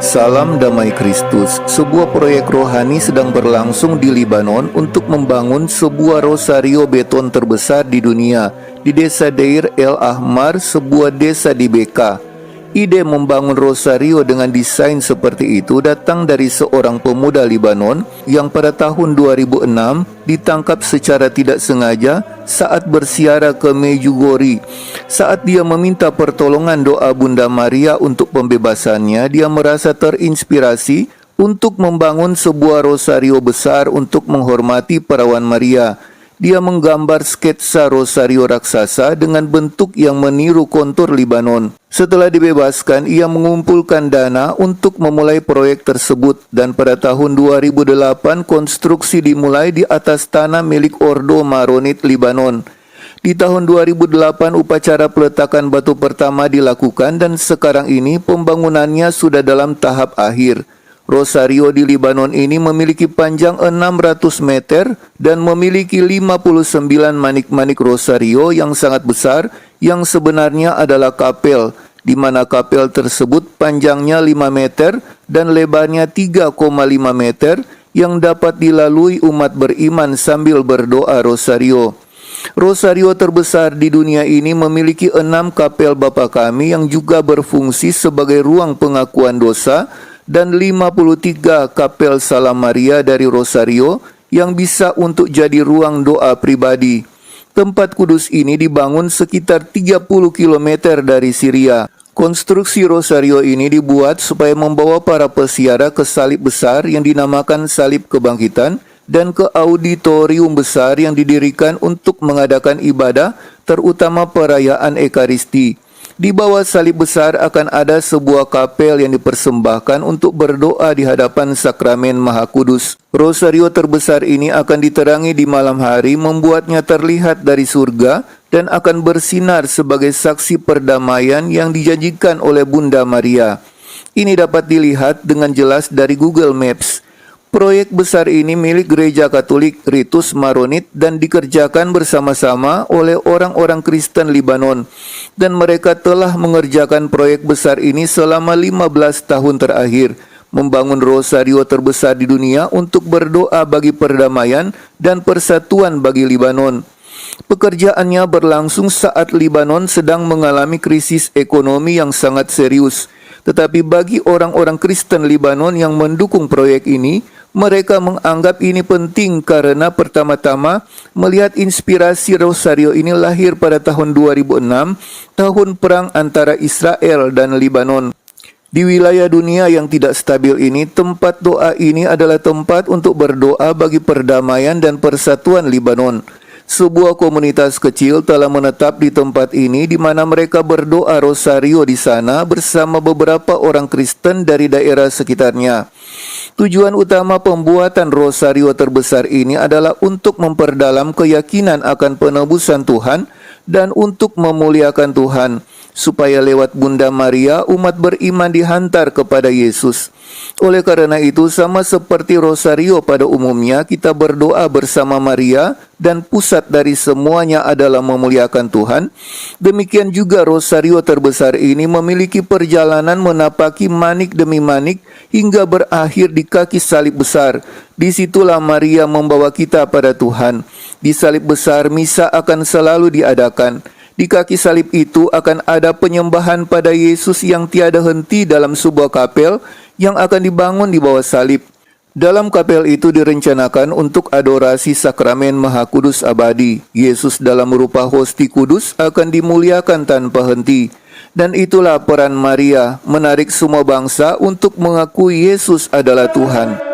Salam Damai Kristus, sebuah proyek rohani sedang berlangsung di Libanon untuk membangun sebuah rosario beton terbesar di dunia di desa Deir El Ahmar, sebuah desa di Beka. Ide membangun rosario dengan desain seperti itu datang dari seorang pemuda Libanon yang pada tahun 2006 ditangkap secara tidak sengaja saat bersiara ke Medjugorje. Saat dia meminta pertolongan doa Bunda Maria untuk pembebasannya, dia merasa terinspirasi untuk membangun sebuah rosario besar untuk menghormati perawan Maria. Dia menggambar sketsa rosario raksasa dengan bentuk yang meniru kontur Libanon. Setelah dibebaskan, ia mengumpulkan dana untuk memulai proyek tersebut, dan pada tahun 2008 konstruksi dimulai di atas tanah milik Ordo Maronit Libanon. Di tahun 2008 upacara peletakan batu pertama dilakukan dan sekarang ini pembangunannya sudah dalam tahap akhir. Rosario di Libanon ini memiliki panjang 600 meter dan memiliki 59 manik-manik rosario yang sangat besar yang sebenarnya adalah kapel, di mana kapel tersebut panjangnya 5 meter dan lebarnya 3,5 meter yang dapat dilalui umat beriman sambil berdoa rosario. Rosario terbesar di dunia ini memiliki 6 kapel Bapa Kami yang juga berfungsi sebagai ruang pengakuan dosa, dan 53 kapel Salam Maria dari Rosario yang bisa untuk jadi ruang doa pribadi. Tempat kudus ini dibangun sekitar 30 km dari Syria. Konstruksi Rosario ini dibuat supaya membawa para peziarah ke salib besar yang dinamakan Salib Kebangkitan dan ke auditorium besar yang didirikan untuk mengadakan ibadah, terutama perayaan Ekaristi. Di bawah salib besar akan ada sebuah kapel yang dipersembahkan untuk berdoa di hadapan Sakramen Maha Kudus. Rosario terbesar ini akan diterangi di malam hari, membuatnya terlihat dari surga dan akan bersinar sebagai saksi perdamaian yang dijanjikan oleh Bunda Maria. Ini dapat dilihat dengan jelas dari Google Maps. Proyek besar ini milik Gereja Katolik Ritus Maronit dan dikerjakan bersama-sama oleh orang-orang Kristen Libanon. Dan mereka telah mengerjakan proyek besar ini selama 15 tahun terakhir, membangun rosario terbesar di dunia untuk berdoa bagi perdamaian dan persatuan bagi Libanon. Pekerjaannya berlangsung saat Libanon sedang mengalami krisis ekonomi yang sangat serius. Tetapi bagi orang-orang Kristen Libanon yang mendukung proyek ini, mereka menganggap ini penting karena pertama-tama melihat inspirasi rosario ini lahir pada tahun 2006, tahun perang antara Israel dan Libanon. Di wilayah dunia yang tidak stabil ini, tempat doa ini adalah tempat untuk berdoa bagi perdamaian dan persatuan Libanon. Sebuah komunitas kecil telah menetap di tempat ini di mana mereka berdoa rosario di sana bersama beberapa orang Kristen dari daerah sekitarnya. Tujuan utama pembuatan rosario terbesar ini adalah untuk memperdalam keyakinan akan penebusan Tuhan dan untuk memuliakan Tuhan, supaya lewat Bunda Maria umat beriman dihantar kepada Yesus. Oleh karena itu, sama seperti rosario pada umumnya, kita berdoa bersama Maria dan pusat dari semuanya adalah memuliakan Tuhan. Demikian juga rosario terbesar ini memiliki perjalanan menapaki manik demi manik hingga berakhir di kaki salib besar. Disitulah Maria membawa kita pada Tuhan. Di salib besar, misa akan selalu diadakan. Di kaki salib itu akan ada penyembahan pada Yesus yang tiada henti dalam sebuah kapel yang akan dibangun di bawah salib. Dalam kapel itu direncanakan untuk adorasi Sakramen Maha Kudus abadi. Yesus dalam rupa hosti kudus akan dimuliakan tanpa henti. Dan itulah peran Maria, menarik semua bangsa untuk mengakui Yesus adalah Tuhan.